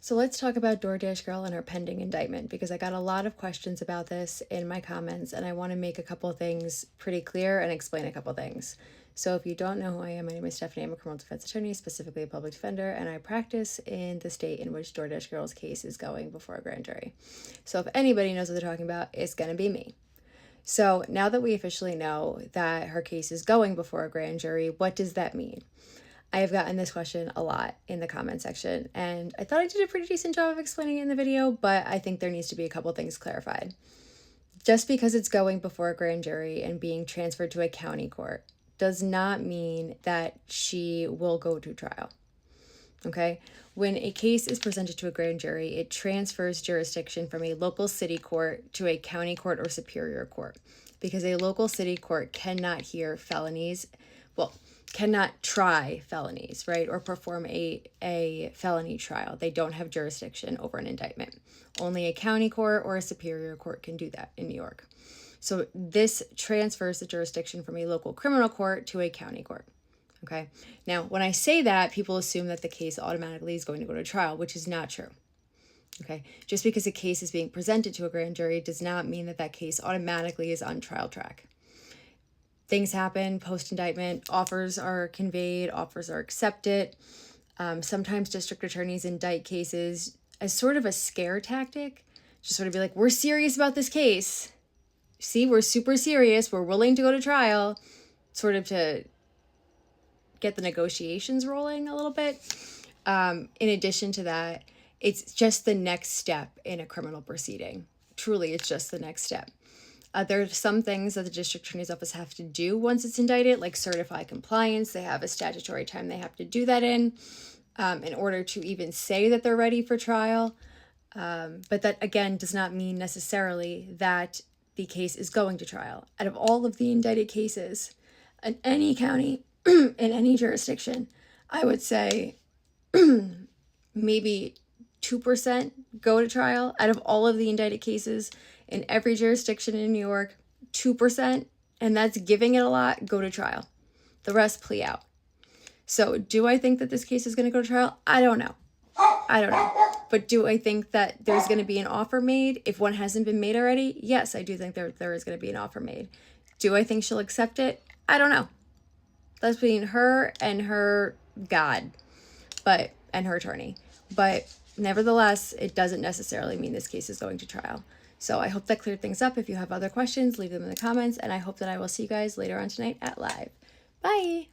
So let's talk about DoorDash Girl and her pending indictment, because I got a lot of questions about this in my comments and I want to make a couple of things pretty clear and explain a couple things. So if you don't know who I am, my name is Stephanie. I'm a criminal defense attorney, specifically a public defender, and I practice in the state in which DoorDash Girl's case is going before a grand jury. So if anybody knows what they're talking about, it's going to be me. So now that we officially know that her case is going before a grand jury, what does that mean? I have gotten this question a lot in the comment section, and I thought I did a pretty decent job of explaining it in the video, but I think there needs to be a couple things clarified. Just because it's going before a grand jury and being transferred to a county court does not mean that she will go to trial. Okay? When a case is presented to a grand jury, it transfers jurisdiction from a local city court to a county court or superior court, because a local city court cannot hear felonies, cannot try felonies, right? Or perform a felony trial. They don't have jurisdiction over an indictment. Only a county court or a superior court can do that in New York. So this transfers the jurisdiction from a local criminal court to a county court. Okay. Now, when I say that, people assume that the case automatically is going to go to trial, which is not true. Okay. Just because a case is being presented to a grand jury does not mean that that case automatically is on trial track. Things happen post-indictment, offers are conveyed, offers are accepted. Sometimes district attorneys indict cases as sort of a scare tactic, just sort of be like, we're serious about this case. See, we're super serious. We're willing to go to trial, sort of to get the negotiations rolling a little bit. In addition to that, it's just the next step in a criminal proceeding. Truly, it's just the next step. There are some things that the district attorney's office have to do once it's indicted, like certify compliance. They have a statutory time they have to do that in order to even say that they're ready for trial. But that, again, does not mean necessarily that the case is going to trial. Out of all of the indicted cases in any county, in any jurisdiction, I would say maybe 2% go to trial. Out of all of the indicted cases in every jurisdiction in New York, 2%, and that's giving it a lot, go to trial. The rest plea out. So do I think that this case is going to go to trial? I don't know. But do I think that there's going to be an offer made? If one hasn't been made already, yes, I do think there is going to be an offer made. Do I think she'll accept it? I don't know. That's between her and her God, and her attorney. But nevertheless, it doesn't necessarily mean this case is going to trial. So I hope that cleared things up. If you have other questions, leave them in the comments, and I hope that I will see you guys later on tonight at live. Bye!